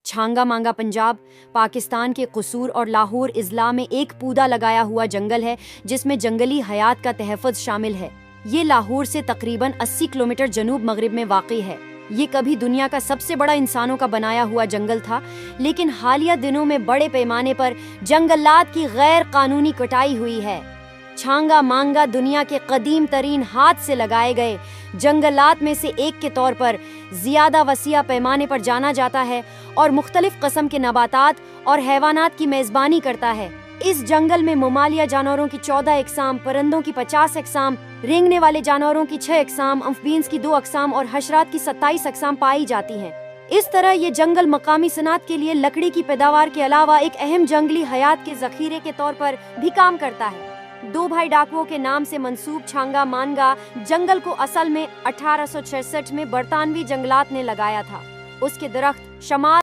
छांगा मांगा पंजाब, पाकिस्तान के कसूर और लाहौर इजला में एक पूदा लगाया हुआ जंगल है जिसमें जंगली हयात का तहफ़्फ़ुज़ शामिल है। ये लाहौर से तकरीबन 80 किलोमीटर जनूब मगरिब में वाक़ई है। ये कभी दुनिया का सबसे बड़ा इंसानों का बनाया हुआ जंगल था, लेकिन हालिया दिनों में बड़े पैमाने पर जंगलात की गैर कानूनी कटाई हुई है। छांगा मांगा दुनिया के कदीम तरीन हाथ से लगाए गए जंगलात में से एक के तौर पर ज़्यादा वसीआ पैमाने पर जाना जाता है और मुख्तलिफ किस्म के नबातात और हैवानात की मेज़बानी करता है। इस जंगल में ममालिया जानवरों की 14 अक़साम, परिंदों की 50 अक़साम, रेंगने वाले जानवरों की 6 अक़साम, अम्फिबियंस की 2 अक़साम और हशरात की 27 अक़साम पाई जाती हैं। इस तरह ये जंगल मकामी सनात के लिए लकड़ी की पैदावार के अलावा एक अहम जंगली हयात के ज़ख़ीरे के तौर पर भी काम करता है। 2 भाई डाकुओं के नाम से मंसूब छांगा मांगा जंगल को असल में 1866 में बरतानवी जंगलात ने लगाया था। उसके दरख्त शमाल